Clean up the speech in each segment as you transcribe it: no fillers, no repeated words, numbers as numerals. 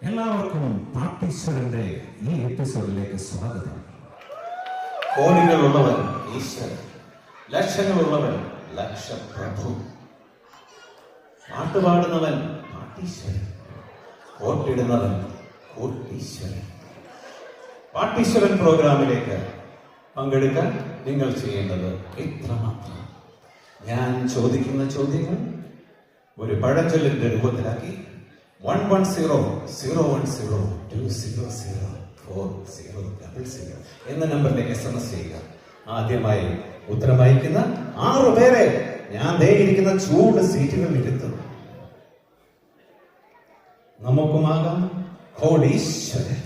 എല്ലാവർക്കും പാർട്ടീശ്വരന്റെ ഈ എപ്പിസോഡിലേക്ക് സ്വാഗതം. കോടികളുള്ളവൻ ഈശ്വരൻ, ലക്ഷങ്ങളുള്ളവൻ ലക്ഷപ്രഭു, പാട്ടുപാടുന്നവൻ പാട്ടീശ്വരൻ, കോട്ടിടുന്നവൻ കോട്ടീശ്വരൻ. പാട്ടീശ്വരൻ പ്രോഗ്രാമിലേക്ക് പങ്കെടുക്കാൻ നിങ്ങൾ ചെയ്യേണ്ടത് ഇത്രമാത്രം. ഞാൻ ചോദിക്കുന്ന ചോദ്യങ്ങൾ ഒരു പഴഞ്ചൊല്ലിന്റെ രൂപത്തിലാക്കി 110-010-200-400 എന്ന നമ്പറിലേക്ക് SMS ചെയ്യുക. ആദ്യമായി ഉത്തരം അയക്കുന്ന 6 പേരെ ഞാൻ ഇരിക്കുന്ന ചൂട് സീറ്റുകളിൽ ഇരുത്തുന്നു. നമുക്കുമാകാം കോടീശ്വരൻ.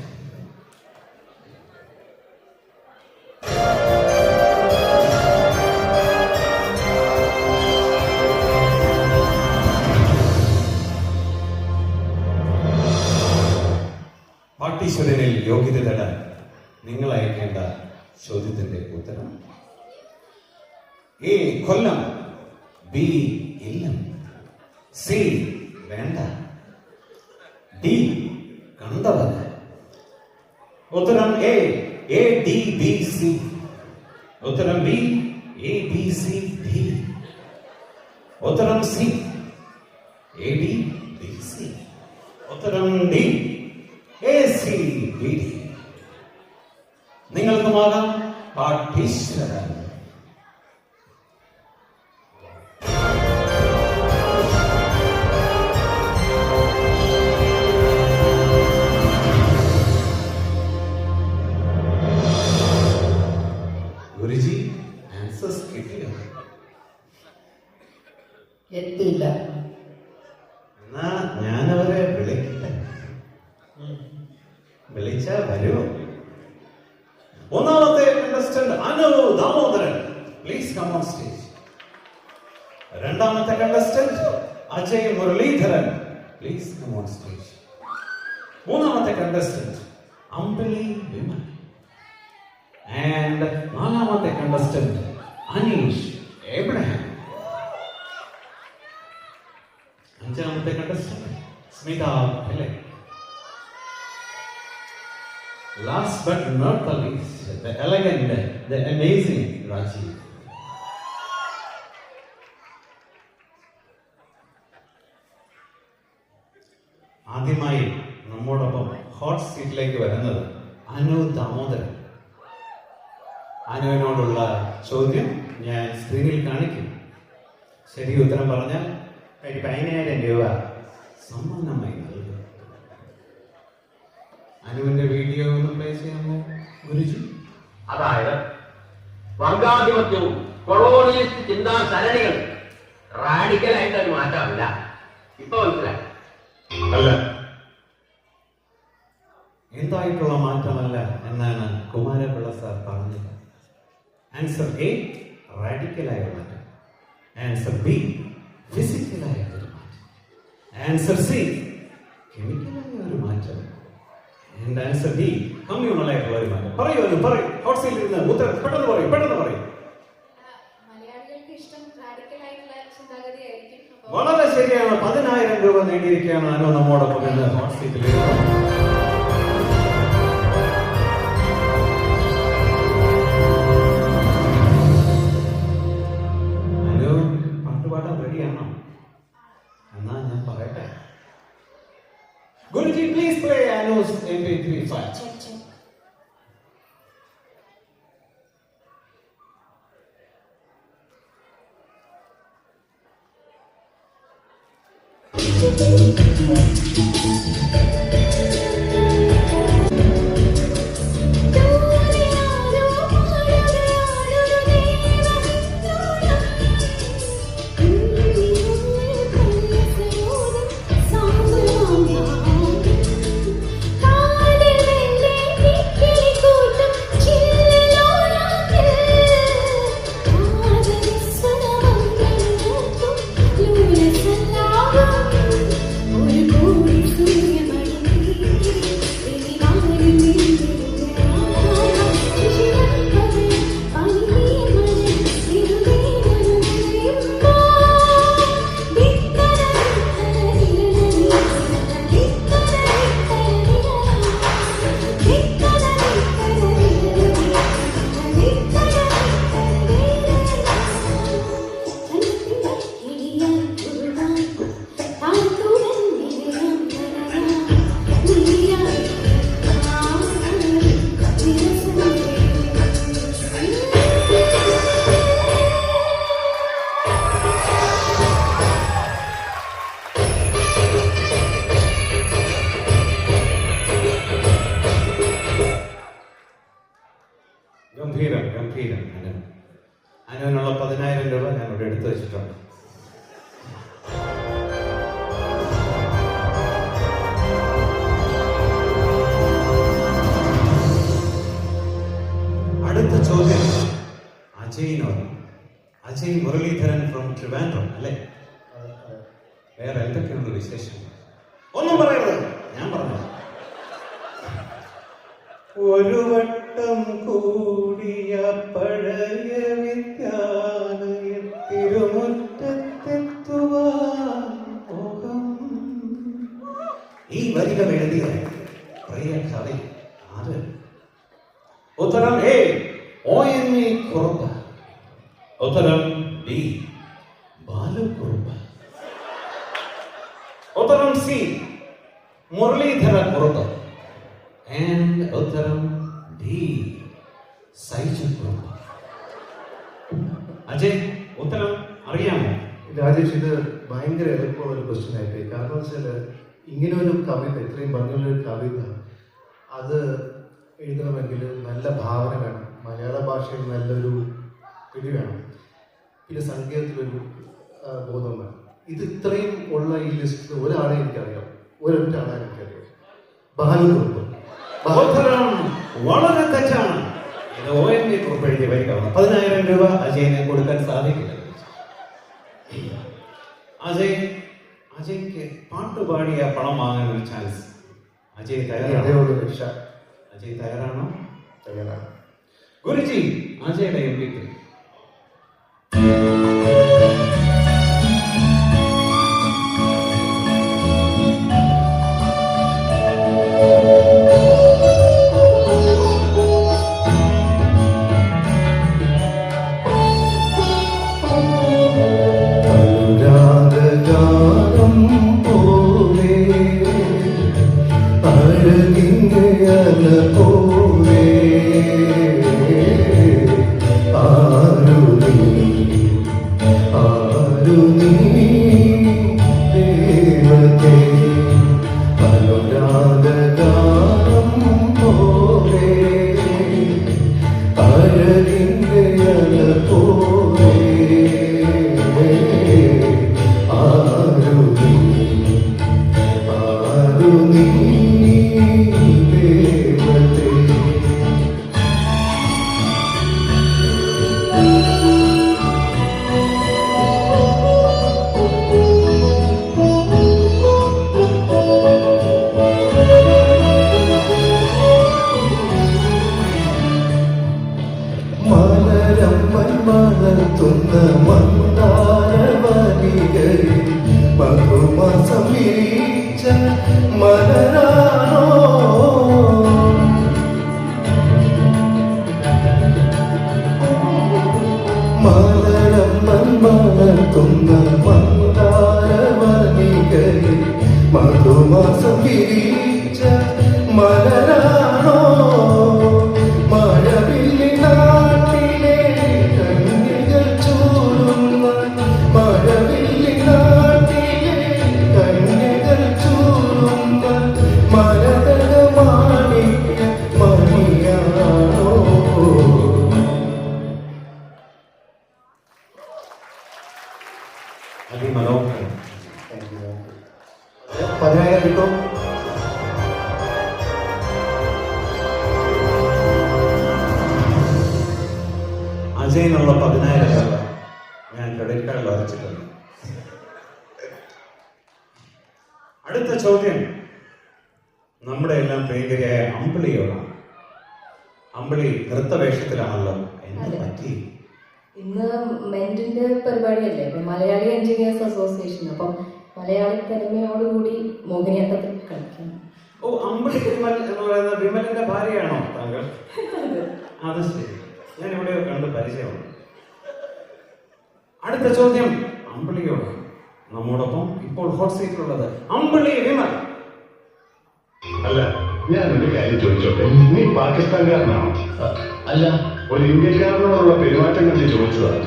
പാട്ടീശ്വരനിൽ യോഗ്യത നേടാൻ നിങ്ങൾ അയക്കേണ്ട ചോദ്യത്തിന്റെ ഉത്തരം: എ കൊല്ലം, ബി ഇല്ലം, സി വേണ്ട, ഡി കണ്ടവന്. ഉത്തരം എ ഡി ബി സി. ഉത്തരം B A B C D. ഉത്തരം C A D B C. ഉത്തരം ഡി ACBD. നിങ്ങൾക്കുമാകാം പാട്ടീശ്വരൻ. ഗുരുജി, ആൻസേഴ്സ് കിട്ടിയോ? എത്തിയില്ല. എന്നാ ഞാനവരെ വിളിക്കട്ടെ. വിളിച്ചാൽ വരുമോ? ഒന്നാമത്തെ contestant Anu Damodaran, please come on stage. രണ്ടാമത്തെ contestant Ajay Muraleedharan, please come on stage. മൂന്നാമത്തെ കണ്ടസ്റ്റന്റ് അമ്പലി വിമൽ. ആൻഡ് നാലാമത്തെ കണ്ടസ്റ്റന്റ് അനീഷ് എബ്രഹാം. അഞ്ചാമത്തെ contestant Smitha Pillai. Last but not the least, the elegant, the amazing Rajiv. ആദ്യമായി നമ്മോടൊപ്പം ഹോട്ട് സീറ്റിലേക്ക് വരുന്നത് അനു ദാമോദരൻ. അനുവിനോടുള്ള ചോദ്യം ഞാൻ സ്ക്രീനിൽ കാണിക്കും. ശരി ഉത്തരം പറഞ്ഞാൽ 15,000 രൂപ സമ്മാനമായി നൽകും. അനുവിന്റെ വീഡിയോ ഒന്ന് പ്ലേ ചെയ്യാമോ ഗുരുജി? അതായത് വർഗാധിപത്യവും കൊളോണിയലിസ്റ്റ് ചിന്താസരണികൾ റാഡിക്കലായിട്ട് ഒരു മാറ്റമല്ല. ഇപ്പൊ മനസ്സിലായി അല്ല, എന്തായിട്ടുള്ള മാറ്റമല്ല എന്നാണ് കുമാരപിള്ള സാർ പറഞ്ഞത്. ആൻസർ എ റാഡിക്കലായ മാറ്റം. ആൻസർ ബി ഫിസിക്കലായ ഒരു മാറ്റം. ആൻസർ സി കെമിക്കലായ ഒരു മാറ്റം. And answer D, കമ്മ്യൂണലായിട്ടുള്ള ഒരു മാറ്റം. പറയൂ, ഹോട്ട് സീറ്റിൽ ഇരുന്ന് ഉത്തരം പെട്ടെന്ന് പറയും. മലയാളികൾക്ക് ഇഷ്ടം റാഡിക്കൽ ആയിട്ടുള്ള ചിന്താഗതിയായിരിക്കും. വളരെ ശരിയാണ്. 10,000 രൂപ നേടിയിരിക്കുകയാണ് അനു നമ്മോടൊപ്പം ഇന്ന് ഹോട്ട് സീറ്റിൽ. അനു പാട്ടുപാടാൻ റെഡിയാണോ? എന്നാ ഞാൻ പറയട്ടെ. Guruji, please play Anu's MP3 file. Check. ഒരു കോടി സൂര്യമണി ശരീരം അനുവിനുള്ള 10,000 രൂപ ഞാൻ ഇവിടെ എടുത്തു വെച്ചിട്ടുണ്ട്. അടുത്ത ചോദ്യം അജയിനോട്. അജയ് മുരളീധരൻ ഫ്രം ട്രിവാൻഡ്രം അല്ലേ? വേറെ എന്തൊക്കെയുണ്ട് വിശേഷം? ഒന്നും പറയരുത്, ഞാൻ പറഞ്ഞു. ഒരു വട്ടം കൂടിയ പഴയ വിദ്യാലയ തിരുമുറ്റത്തെത്തുവാൻ മോഹം. ഈ വരികൾ എഴുതിയ പ്രിയ കവി ആര്? ഉത്തരം എ ONV കുറുപ്പ്. ഉത്തരം ബി ബാലക്കുറുപ്പ്. ഉത്തരം സി മുരളീധര കുറുപ്പ്. And ഉത്തരം ഡി സൈജു കുറുപ്പ്. അജയ്, ഉത്തരം അറിയാമോ? രാജേഷ്, ഇത് ഭയങ്കര എളുപ്പമുള്ള ഒരു ക്വസ്റ്റ്യൻ ആയിപ്പോയി. കാരണം വെച്ചാൽ ഇങ്ങനെ ഒരു കവിത, ഇത്രയും ഭംഗിയുള്ളൊരു കവിത, അത് എഴുതണമെങ്കിൽ നല്ല ഭാവന വേണം, മലയാള ഭാഷയിൽ നല്ലൊരു പിടി വേണം, പിന്നെ സംഗീതത്തിലൊരു ബോധം വേണം. ഇത് ഇത്രയും ഉള്ള ഈ ലിസ്റ്റിൽ ഒരാളെ എനിക്കറിയാം, ഒരൊറ്റ ആളെ എനിക്കറിയാം, ബാലകുറുപ്പ്. ഉത്തരം വളരെ തെറ്റാണ്. ഇത് ONV കുറിപ്പ് എഴുതിയ വരികളാണ്. 10,000 രൂപ അജയനെ കൊടുക്കാൻ സാധിക്കില്ല. അജയ്ക്ക് പാട്ടുപാടിയ പണം വാങ്ങാൻ ഒരു ചാൻസ്. അജയ് തയ്യാറാണോ? രക്ഷ. അജയ് തയ്യാറാണോ? തയ്യാറാണ്. ഗുരുജി, അജയുടെ MVP. അതിമനോഹരം. 10,000 കിട്ടും. അജയനുള്ള 10,000 രൂപ ഞാൻ ക്രെഡിറ്റ് കാർഡിൽ വരച്ചിട്ടുണ്ട്. അടുത്ത ചോദ്യം നമ്മുടെ എല്ലാം പ്രിയങ്കരിയായ അമ്പിളിയോടാണ്. അമ്പിളി നൃത്തവേഷത്തിലാണല്ലോ, എന്ത് പറ്റി? ഇന്ന് മെന്റിന്റെ പരിപാടിയല്ലേ, ഇപ്പൊ മലയാളി എഞ്ചിനീയേഴ്സ് അസോസിയേഷൻ, അപ്പം മലയാളി തനിമയോടുകൂടി മോഹിനിയാട്ടത്തിൽ കളിക്കണം. ഓ, അമ്പിളി വിമൽ എന്ന് പറയുന്ന വിമലിന്റെ ഭാര്യയാണോ താങ്കൾ? അത് ശരി, ഞാൻ എവിടെയോ കണ്ട് പരിചയമാണ്. അടുത്ത ചോദ്യം അമ്പിളിയോട്. നമ്മോടൊപ്പം ഇപ്പോൾ ഹോട്ട് സീറ്റിലുള്ളത് അമ്പിളി വിമൽ. അല്ല, ഞാൻ ഒരു കാര്യം ചോദിച്ചോട്ടെ, നീ പാകിസ്ഥാൻകാരനാണോ? അല്ല, ഒരു ഇന്ത്യക്കാരനോടുള്ള പെരുമാറ്റം കണ്ട് ചോദിച്ചതാണ്.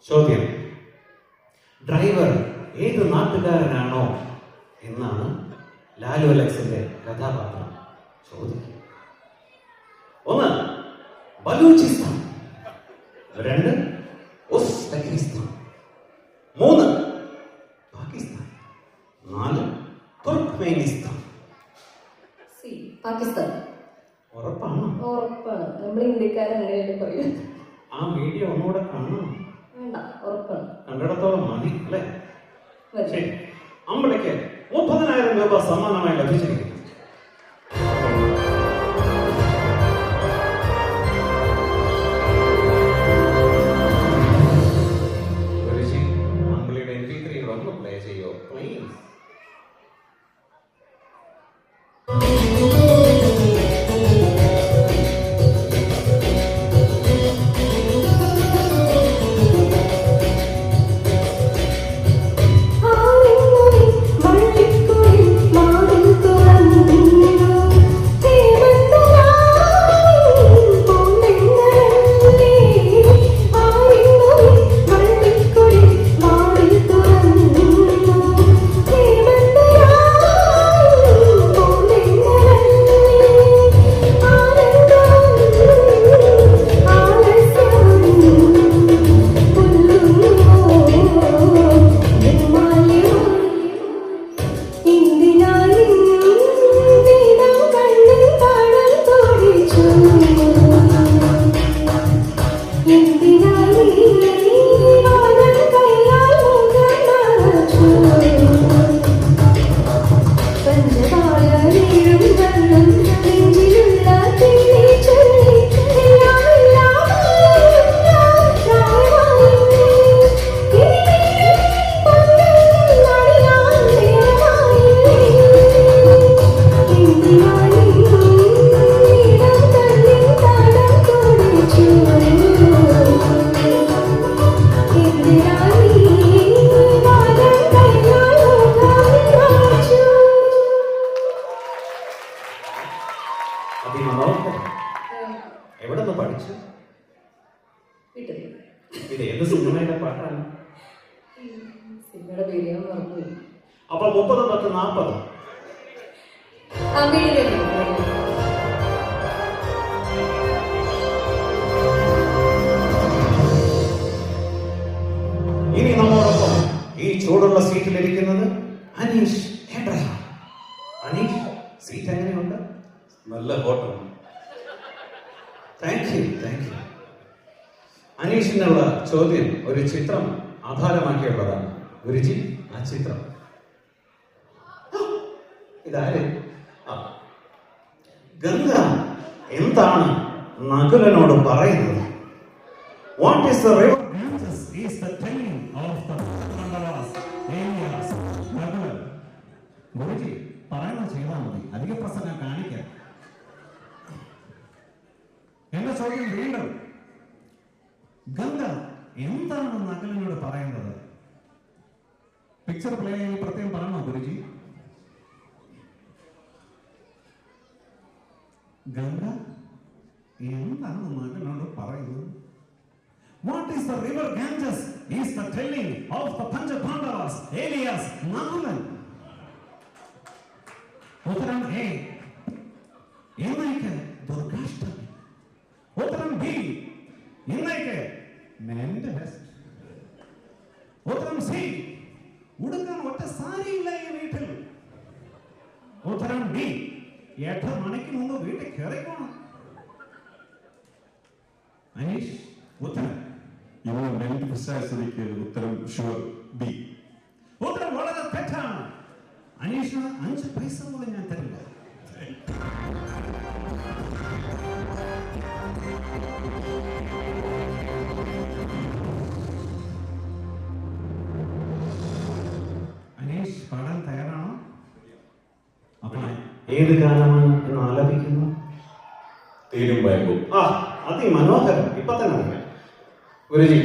ചോദ്യം, ഡ്രൈവർ ഏത് നാട്ടുകാരനാണോ എന്നാണ് ലാലു അലക്സിന്റെ കഥാപാത്രം ചോദിക്കുക. ബലൂചിസ്ഥാൻ. 2 ഉസ്ബെക്കിസ്ഥാൻ. 3 പാകിസ്ഥാൻ. 4 തുർക്ക്മേനിസ്ഥാൻ. സി പാകിസ്ഥാൻ. ഉറപ്പാണ്? ഉറപ്പാണ്. നമ്മൾ ഇന്ത്യക്കാരെ അങ്ങനെയല്ലേ പറയൂ. ആ വീഡിയോ ഒന്നുകൂടെ കാണണം. വേണ്ട, ഉറപ്പാണ്. കണ്ടിടത്തോളം മതി അല്ലേ? മതി. ശരി, അമ്പളയ്ക്ക് 30,000 രൂപ സമ്മാനമായി ലഭിച്ചിരിക്കുന്നു. ഗുരുജി, അമ്പിളിയുടെ MP3 ഒന്ന് പ്ലേ ചെയ്യോ പ്ലീസ്? എവിടെ നിന്ന് പഠിച്ചു? ഇത് ഏത് സിനിമയുടെ പാട്ടാണ്? സിനിമയുടെ പേര് ഞാൻ മറന്നു. അപ്പൊ 30, 10, 40. ഇനി നമ്മോടൊപ്പം ഈ ചൂടുള്ള സീറ്റിലിരിക്കുന്നത് അനീഷ് എബ്രഹാം. അനീഷ്, സീറ്റ് എങ്ങനെയുണ്ട്? നല്ല ഹോട്ടൽ. Thank you. അനീഷിനുള്ള ചോദ്യം ഒരു ചിത്രം ആധാരമാക്കിയുള്ളതാണ്. ഗുരുജി, ആ ചിത്രം ഇതാര്? ഗംഗ എന്താണ് നകുലനോട് പറയുന്നത്? What is the river? is the telling of the Pandavas, Elias, Nagulan. Guruji പറയുന്നത് ചെയ്താൽ മതി, അധിക പ്രസംഗം കാണിക്കാൻ. എന്റെ ചോദ്യം വീണ്ടും, ഗംഗ എന്താണ് നകുലനോട് പറയുന്നത്? പിക്ചർ പ്ലേ ചെയ്യാൻ പ്രത്യേകം പറയണോ ഗുരുജി? ഗംഗ എന്താണ് നകുലനോട് പറയുന്നത്? What is the river Ganges? Is the telling of the Panchapandavas, Elias, Nagulan. ഉത്തരം എ, ഇന്നേക്ക് ദുർഗാഷ്ടമി. ഉത്തരം ബി, ഇന്നേക്ക് മെന്റലിസ്റ്റ്. ഉത്തരം സി, ഉടുക്കാൻ ഒറ്റ സാരിയില്ല ഈ വീട്ടിൽ. ഉത്തരം ഡി, 8 മണിക്ക് മുമ്പ് വീട്ടിൽ കയറിക്കോണം. അനീഷ്, ഉത്തരം? ഇവന് മെന്റലിസ്റ്റ് ആയ സ്ഥിതിക്ക് ഉത്തരം ഷുവർ ബി. ഉത്തരം വളരെ തെറ്റാണ്. അനീഷിന് 5 പൈസ പോലും ഞാൻ തരില്ല. അനീഷ് പാടാൻ തയ്യാറാണോ? അപ്പോൾ ഏത് ഗാനമാണ് എന്ന് ആലപിക്കുന്നു? തീരും ബാങ്കും. അതിമനോഹരം. ഇപ്പൊ തന്നെ അറിയാം. ഗുരുജി,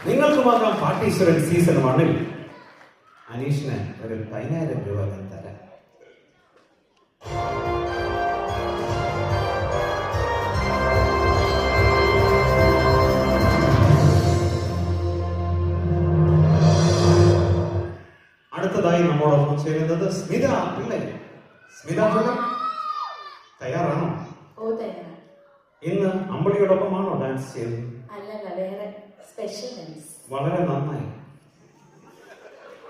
നിങ്ങൾക്ക് മാത്രം പാർട്ടീശ്വരൻ സീസൺ 1-ൽ അനീഷിന് ഒരു 10,000 രൂപ തരാം. അടുത്തതായി നമ്മോടൊപ്പം ചേരുന്നത് സ്മിത പിള്ളை. സ്മിത പിള്ളை തയ്യാറാണോ? ഓ തയ്യാറാണ്. ഇന്ന് അമ്പടിയോടൊപ്പമാണോ ഡാൻസ് ചെയ്യുന്നത്? അല്ലല്ല, വേറെ സ്പെഷ്യൽ ഡാൻസ്. വളരെ നന്നായി.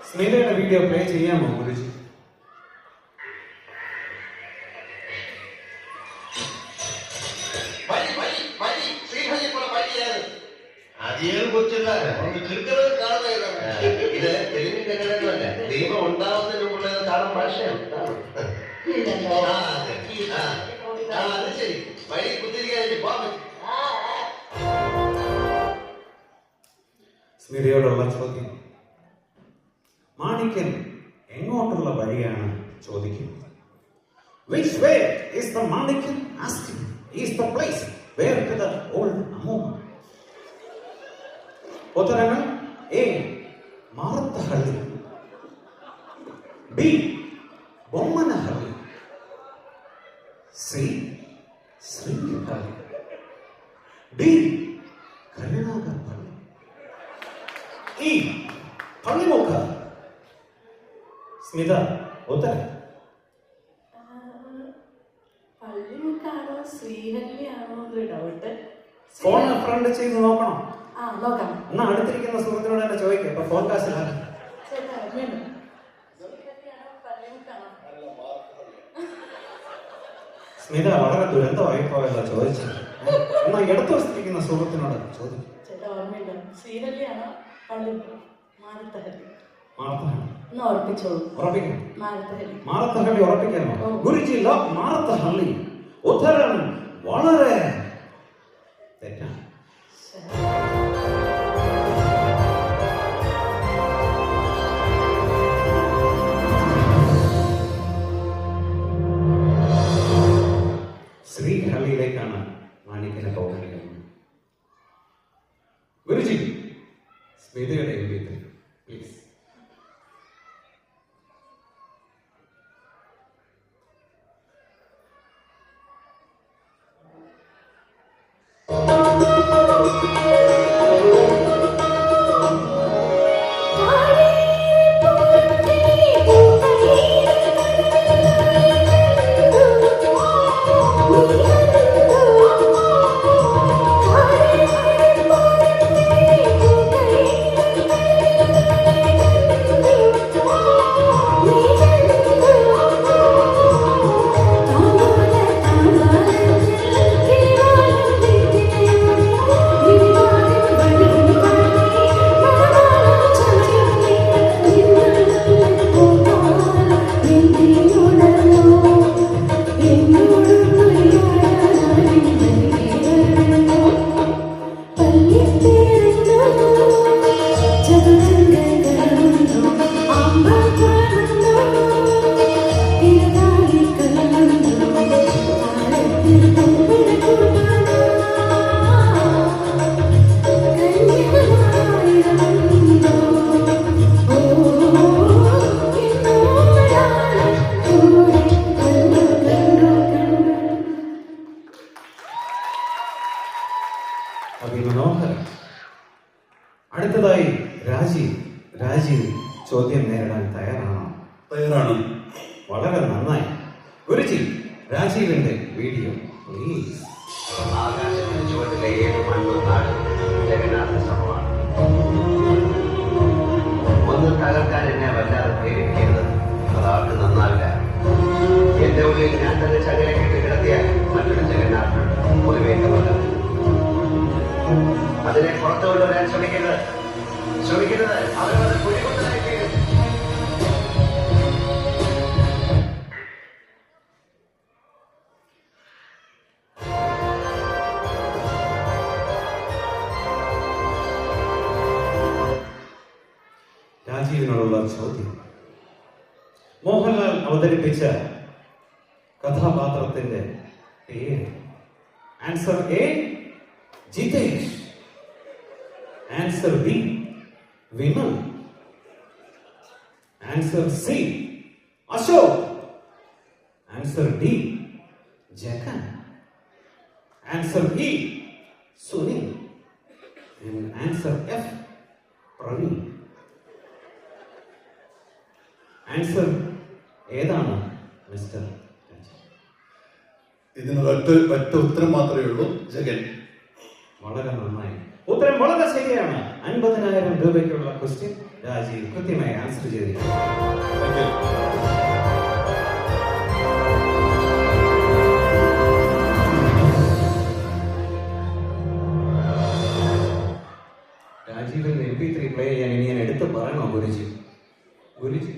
സ്മിതയുടെ വീഡിയോ പ്ലേ ചെയ്യാമോ ഗുരുജി? ദൈവം ഉണ്ടാവുന്നതിന് മുമ്പ് കാണാൻ ഭാഷയാണ്. അത് ശരി, വഴി കുത്തിരിക്കാനായിട്ട് പോകാൻ. സ്മിതയോടുള്ള ചോദ്യം, മാണിക്യൻ എങ്ങോട്ടുള്ള വഴിയാണ് ചോദിക്കുന്നത്. Which way is the Manikin asking? Is the place where to the old Amuma? ഉത്തരങ്ങൾ: A. Marathahalli, B. Bommanahalli, C. Srihalli, D. Karunagappally, E. Pallimukku. Smitha ഉത്തരം. പള്ളിമുക്കാണോ ശ്രീഹല്ലിയാണോ എന്നൊരു ഡൗട്ട്. ഫോൺ ഫ്രണ്ട് ചെയ്ത് നോക്കണം. ആ നോക്കാം. എന്നാ അടുത്തിരിക്കുന്ന സുഹൃത്തിനോട് തന്നെ ചോദിക്കാം. ഇപ്പൊ ഫോൺ കാശിലാണ്. ചേട്ടാ വേണം. ശ്രീഹല്ലിയാണോ പള്ളിമുക്കാണോ? സ്മിത വളരെ ദുരന്തമായി പോയല്ലോ ചോദിച്ചത്. എന്നാ ഇടത്ത് വശത്തിരിക്കുന്ന സുഹൃത്തിനോട് ചോദിക്കും. ചേട്ടാ ഓർമ്മയുണ്ടോ? ശ്രീഹല്ലിയാണോ പള്ളിമുക്ക? മാനത്തഹല്ലി. മാറത്തഹള്ളി ഒന്ന് ഉറപ്പിച്ചോളൂ. ഉറപ്പിക്കണം. മാനത്തഹല്ലി. മാറത്തഹള്ളി ഉറപ്പിക്കാനോ? ഗുരുജി ലോക്ക് മാറത്തഹള്ളി. ഉത്തരം വളരെ തെറ്റാണ്. ശ്രീഹള്ളിയിലേക്കാണ് മാണിക്യനെ പോകേണ്ടത്. ഗുരുജി സ്മിതയുടെ പ്ലീസ്. എന്നോട് ചോദ്യം നേരിടാൻ തയ്യാറാണോ? തയ്യാറാണ്. വളരെ നന്നായി. ഗുരുജി, രാജീവിന്റെ വീഡിയോ പ്ലീസ്. ആകാശത്തിന് ചുവട്ടിലെ ഏഴ് മണ്ണും നാട് ജഗന്നാഥ ശ്രമമാണ്. ഒന്ന് തകർക്കാൻ എന്നെ വല്ലാതെ പ്രേരിപ്പിക്കരുത്, അതാർക്ക് നന്നാവില്ല. എന്റെ ഉള്ളിൽ ഞാൻ തന്നെ ചങ്ങല കെട്ടി കിടത്തിയാൽ മറ്റൊരു ജഗന്നാഥൻ പൊതുവേണ്ടവല്ല. അതിനെ പുറത്തു കൊണ്ടുവരാൻ ശ്രമിക്കരുത്. അവരത് കുഴികൊണ്ടതായി തീരും. രാജീവിനോടുള്ള ചോദ്യം. മോഹൻലാൽ അവതരിപ്പിച്ച കഥാപാത്രത്തിന്റെ പേര്? Answer A Jithesh, answer B Vimal, answer C Ashok, answer D Jagan, answer E Sunil, answer F Praveen. Answer ഏതാണ് മിസ്റ്റർ? ഇതിനൊരൊറ്റ ഉത്തരം മാത്രമേ ഉള്ളൂ, ജഗൻ. വളരെ നന്നായി. ഉത്തരം വളരെ ശരിയാണ്. 50,000 രൂപയ്ക്കുള്ള ക്വസ്റ്റ്യൻ രാജീവ് കൃത്യമായി ആൻസർ ചെയ്തിരിക്കുന്നു. രാജീവിന്റെ MP3 പ്ലേ ചെയ്യാൻ ഇനി ഞാൻ എടുത്ത് പറയണോ ഗുരുജി? ഗുരുജി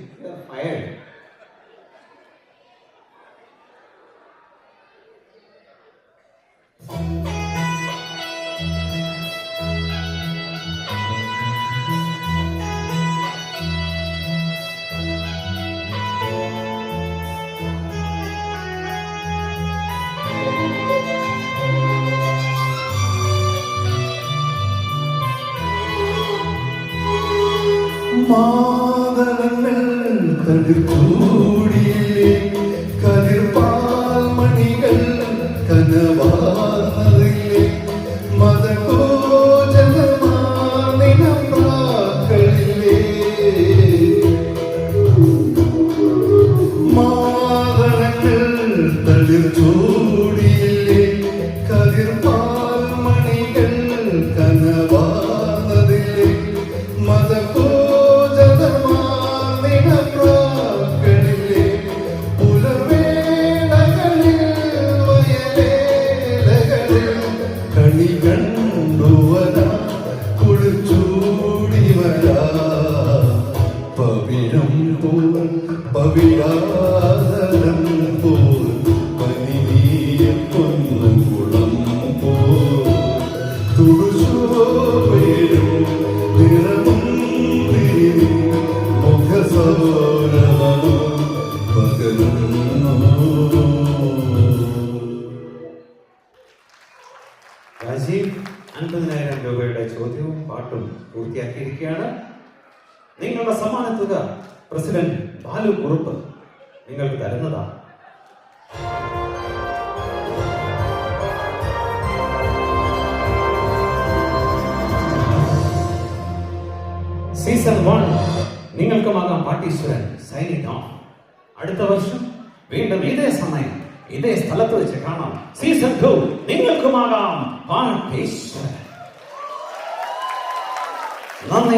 ഫയർഡ്. മാതളങ്ങൾ കതിർകൂടിയില്ലേ, കതിർപാൽ മണികൾ കനവാറില്ലേ, മതകോജനമാർന്നിനമ്രാക്കളില്ലേ. മാതളങ്ങൾ കതിർകൂടിയില്ലേ, കതിർപാൽ മണികൾ കനവാറില്ലേ, മതകോജനമാർന്നിനമ്രാക്കളില്ലേ. പുലർവേളകളിൽ വയലേലകളിൽ കണി കണ്ടുവരാ കുളിച്ചൂടിവരാ പവിഴം പോൽ പവിഴാതരം പോൽ പനിനീയ പൊന്നുകുളം പോൽ തുടുശോഭയും നിറമും മുഖസൗരഭവും പകരുന്നു. രാജീവ് 50,000 രൂപയുടെ ചോദ്യവും പാട്ടും പൂർത്തിയാക്കിയിരിക്കുകയാണ്. നിങ്ങളുടെ സമ്മാനത്തുക പ്രസിഡന്റ് ബാലു കുറുപ്പ് നിങ്ങൾക്ക് തരുന്നതാണ്. സീസൺ 1 നിങ്ങൾക്കുമാകാം പാട്ടീശ്വരൻ സൈനിങ് ഓഫ്. അടുത്ത വർഷം വീണ്ടും ഇതേ സമയം ഇതേ സ്ഥലത്ത് വെച്ച് കാണാം. സീസൺ 2 നിങ്ങൾക്കുമാകാം പാട്ടീശ്വരൻ. നന്ദി.